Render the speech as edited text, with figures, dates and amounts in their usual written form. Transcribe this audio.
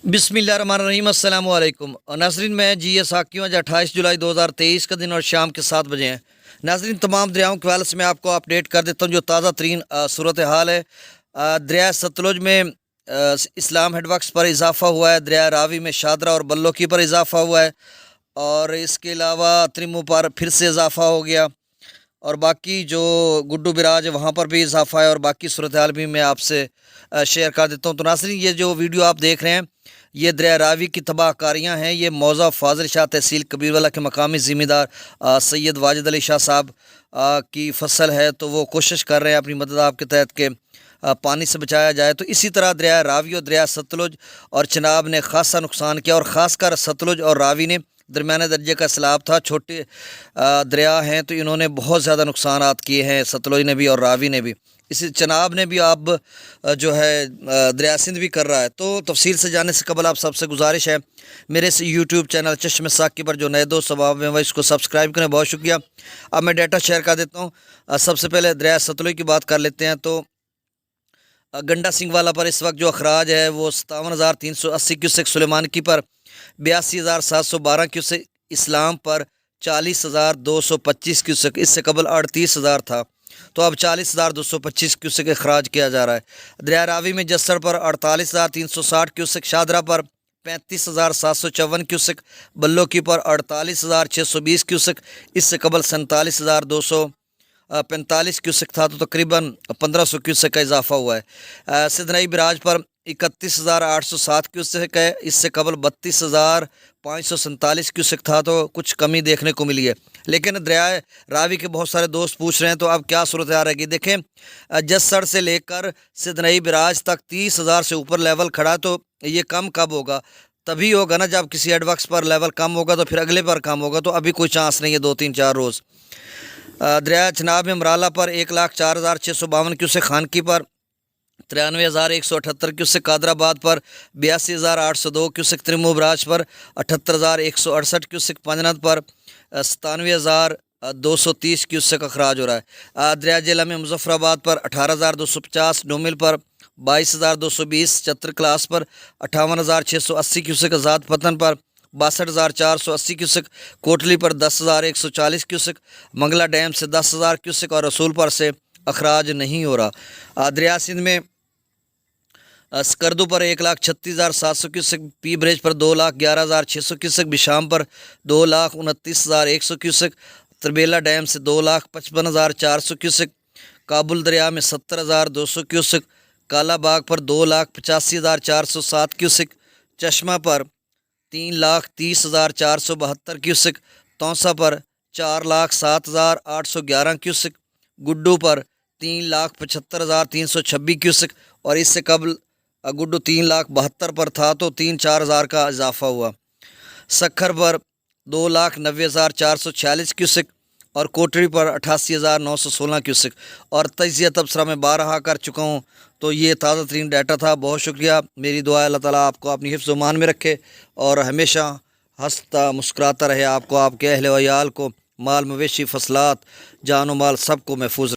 बिस्मिल्लाहिर्रहमानिर्रहीम अस्सलाम वालेकुम। नाज़रीन, मैं जी एस हाकिम। आज 28 जुलाई 2023 का दिन और शाम के 7 बजे हैं। नाज़रीन, तमाम दरियाओं के हवाले से मैं आपको अपडेट कर देता हूँ जो ताज़ा तरीन सूरत हाल है। दरिया सतलुज में इस्लाम हेडवर्क्स पर इजाफ़ा हुआ है। दरिया रावी में शादरा और बल्लोकी पर इजाफ़ा हुआ है, और इसके अलावा त्रिमू पर फिर से इजाफ़ा हो गया, और बाकी जो गुड्डू बिराज है वहाँ पर भी इजाफ़ा है, और बाकी सूरत हाल भी मैं आपसे शेयर कर देता हूँ। तो नाज़रीन, ये जो वीडियो आप देख रहे हैं ये दरिया रावी की तबाहकारियाँ हैं। ये मौज़ा फाजिल शाह तहसील कबीरवाला के मकामी ज़िम्मेदार सैयद वाजिद अली शाह साहब की फसल है, तो वो कोशिश कर रहे हैं अपनी मदद आपके तहत के पानी से बचाया जाए। तो इसी तरह दरिया रावी और दरिया सतलुज और चिनाब ने खासा नुकसान किया, और ख़ासकर सतलुज और रावी ने दरमियाने दर्जे का सैलाब था। छोटे दरिया हैं तो इन्होंने बहुत ज़्यादा नुकसानात किए हैं, सतलुज ने भी और रावी ने भी। इसी चिनाब ने भी अब जो है दरिया सिंध भी कर रहा है। तो तफसील से जाने से कबल आप सबसे गुजारिश है, मेरे इस यूट्यूब चैनल चश्मे साकी पर जो नए दोस्त सबाब हैं वह इसको सब्सक्राइब करें। बहुत शुक्रिया। अब मैं डाटा शेयर कर देता हूँ। सबसे पहले दरिया सतलुज की बात कर लेते हैं। तो गंडा सिंह वाला पर इस वक्त जो अखराज है वो 57,380 क्यूसेक, सुलेमानकी पर 82,712 क्यूसेक, इस्लाम पर 40,225 क्यूसेक, इससे कबल 38,000 था, तो अब 40,225 क्यूसेक अखराज किया जा रहा है। दरिया रावी में जस्सर पर 48,360 क्यूसेक, शादरा पर 35,754 क्यूसेक, बल्लोकी पर 48,620 क्यूसेक, इससे कबल 47,245 क्यूसेक था, तो तकरीबन 1,500 क्यूसेक का इजाफा हुआ है। सिदनई बिराज पर 31,807 क्यूसेक है, इससे कबल 32,547 क्यूसेक था, तो कुछ कमी देखने को मिली है। लेकिन दरिया रावी के बहुत सारे दोस्त पूछ रहे हैं तो अब क्या सूरत आ रहेगी। देखें, जस्सर से लेकर सिदनई बिराज तक 30,000 से ऊपर लेवल खड़ा, तो ये कम कब होगा? तभी होगा ना जब किसी एडवर्क्स पर लेवल कम होगा, तो फिर अगले पर कम होगा, तो अभी कोई चांस नहीं है 2-3-4 रोज़। दरिया चिनाब में मराला पर 1,04,652 क्यूसेक, खानकी पर 93,178 क्यूसेक, कादराबाद पर 82,802 क्यूसेक, त्रिमू बराज पर 78,168 क्यूसेक, पंजनद पर 97,230 क्यूसेक अखराज हो रहा है। दरिया जिला में मुजफ्फराबाद पर 18,250, डोमिल पर 22,220, चतर क्लास पर 58,680 क्यूसेक, आज़ाद पतन पर 62,480 क्यूसेक, कोटली पर 10,140 क्यूसेक, मंगला डैम से 10,000 क्यूसेक, और रसूलपुर से अखराज नहीं हो रहा। दरिया सिंध में स्कर्दू पर 1,36,700 क्यूसेक, पी ब्रिज पर 2,11,600 क्यूसेक, बिशाम पर 2,29,100 क्यूसेक, तरबेला डैम से 2,55,400 क्यूसेक, काबुल दरिया में 70,200 क्यूसेक, कालाबाग पर 2,85,407 क्यूसेक, चश्मा पर 3,30,472 क्यूसेक, तौसा पर 4,07,811 क्यूसेक, गुड्डू पर 3,75,326 क्यूसेक, और इससे कबल गुड्डू 3,72,000 पर था, तो 3-4 हज़ार का इजाफा हुआ। सखर पर 2,90,446 क्यूसेक, और कोटरी पर 88,916 क्यूसेक, और तजिया तबसरा में 12 कर चुका हूँ। तो ये ताज़ा तरीन डाटा था। बहुत शुक्रिया। मेरी दुआ है अल्लाह ताला आपको अपनी हिफ्ज़ व मान में रखे और हमेशा हंसता मुस्कुराता रहे, आपको, आपके अहले व याल को, माल मवेशी फसलात जान माल सबको महफूज